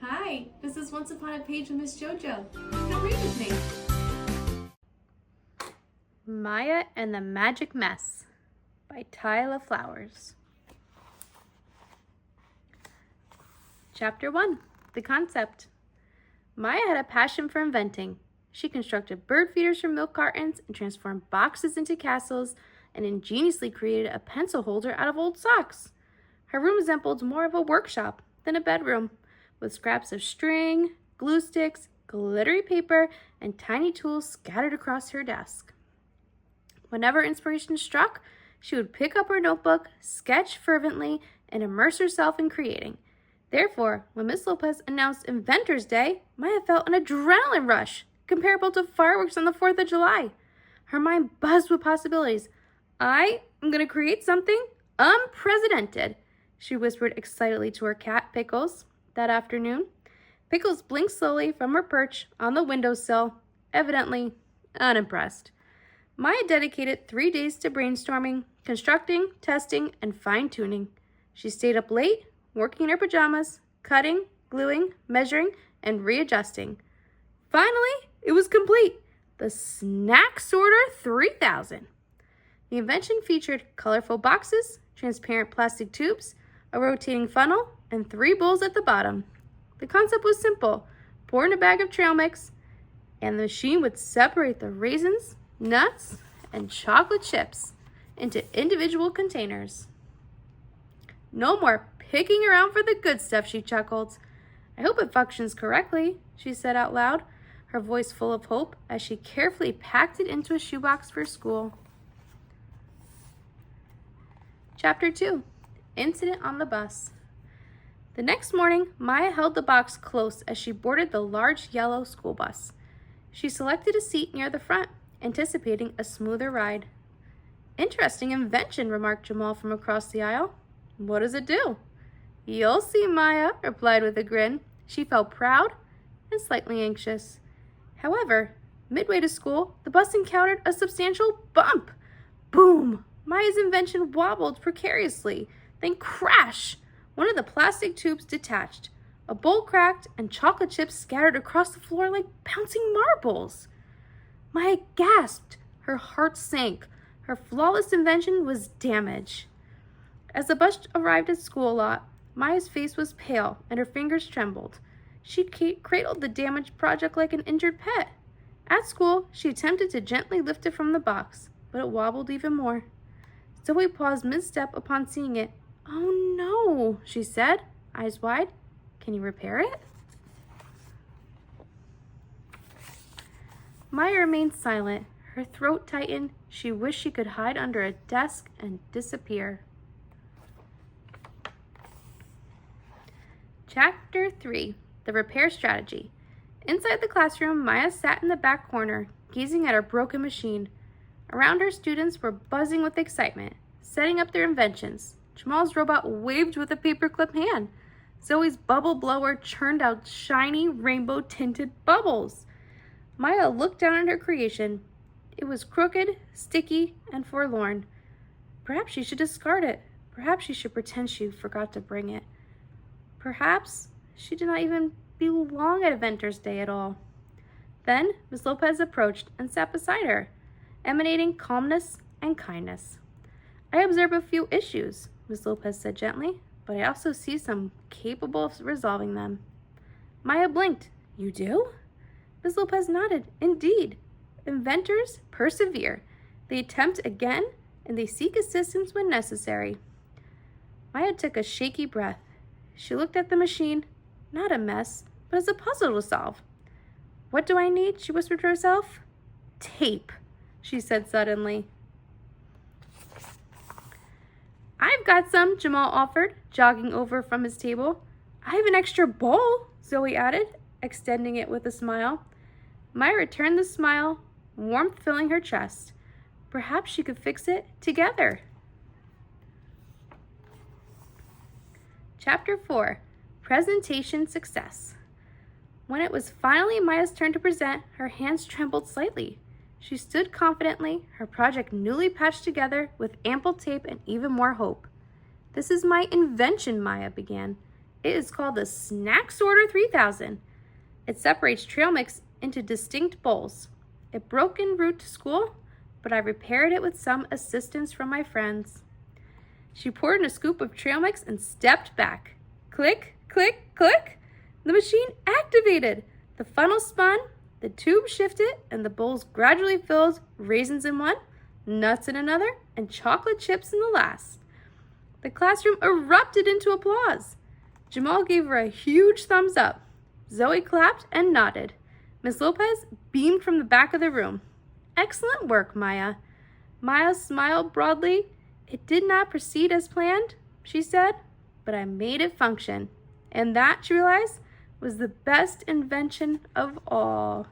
Hi, this is Once Upon a Page with Miss JoJo. Come read with me. Maya and the Magic Mess by Tyla Flowers. Chapter 1. The Concept. Maya had a passion for inventing. She constructed bird feeders from milk cartons and transformed boxes into castles and ingeniously created a pencil holder out of old socks. Her room resembled more of a workshop than a bedroom, with scraps of string, glue sticks, glittery paper, and tiny tools scattered across her desk. Whenever inspiration struck, she would pick up her notebook, sketch fervently, and immerse herself in creating. Therefore, when Miss Lopez announced Inventor's Day, Maya felt an adrenaline rush comparable to fireworks on the 4th of July. Her mind buzzed with possibilities. I am going to create something unprecedented, she whispered excitedly to her cat, Pickles, that afternoon. Pickles blinked slowly from her perch on the windowsill, evidently unimpressed. Maya dedicated 3 days to brainstorming, constructing, testing, and fine-tuning. She stayed up late, working in her pajamas, cutting, gluing, measuring, and readjusting. Finally, it was complete. The Snack Sorter 3000. The invention featured colorful boxes, transparent plastic tubes, a rotating funnel, and 3 bowls at the bottom. The concept was simple. Pour in a bag of trail mix, and the machine would separate the raisins, nuts, and chocolate chips into individual containers. No more picking around for the good stuff, she chuckled. I hope it functions correctly, she said out loud, her voice full of hope as she carefully packed it into a shoebox for school. Chapter 2. Incident on the Bus. The next morning, Maya held the box close as she boarded the large yellow school bus. She selected a seat near the front, anticipating a smoother ride. Interesting invention, remarked Jamal from across the aisle. What does it do? You'll see, Maya replied with a grin. She felt proud and slightly anxious. However, midway to school, the bus encountered a substantial bump. Boom! Maya's invention wobbled precariously. Then crash! One of the plastic tubes detached. A bowl cracked and chocolate chips scattered across the floor like bouncing marbles. Maya gasped. Her heart sank. Her flawless invention was damaged. As the bus arrived at school lot, Maya's face was pale and her fingers trembled. She cradled the damaged project like an injured pet. At school, she attempted to gently lift it from the box, but it wobbled even more. Zoe paused mid-step upon seeing it. Oh no, she said, eyes wide. Can you repair it? Maya remained silent. Her throat tightened. She wished she could hide under a desk and disappear. Chapter 3. The Repair Strategy. Inside the classroom, Maya sat in the back corner, gazing at her broken machine. Around her, students were buzzing with excitement, setting up their inventions. Jamal's robot waved with a paperclip hand. Zoe's bubble blower churned out shiny, rainbow-tinted bubbles. Maya looked down at her creation. It was crooked, sticky, and forlorn. Perhaps she should discard it. Perhaps she should pretend she forgot to bring it. Perhaps she did not even belong at Inventor's Day at all. Then Miss Lopez approached and sat beside her, emanating calmness and kindness. I observe a few issues, Miss Lopez said gently, but I also see some capable of resolving them. Maya blinked. You do? Miss Lopez nodded. Indeed. Inventors persevere. They attempt again, and they seek assistance when necessary. Maya took a shaky breath. She looked at the machine, not a mess, but as a puzzle to solve. What do I need? She whispered to herself. Tape, she said suddenly. I've got some, Jamal offered, jogging over from his table. I have an extra bowl, Zoe added, extending it with a smile. Maya returned the smile, warmth filling her chest. Perhaps she could fix it together. Chapter 4. Presentation Success. When it was finally Maya's turn to present, her hands trembled slightly. She stood confidently, her project newly patched together with ample tape and even more hope. This is my invention, Maya began. It is called the Snack Sorter 3000. It separates trail mix into distinct bowls. It broke en route to school, but I repaired it with some assistance from my friends. She poured in a scoop of trail mix and stepped back. Click, click, click. The machine activated. The funnel spun, the tube shifted, and the bowls gradually filled, raisins in one, nuts in another, and chocolate chips in the last. The classroom erupted into applause. Jamal gave her a huge thumbs up. Zoe clapped and nodded. Miss Lopez beamed from the back of the room. Excellent work, Maya. Maya smiled broadly. It did not proceed as planned, she said, but I made it function. And that, she realized, was the best invention of all.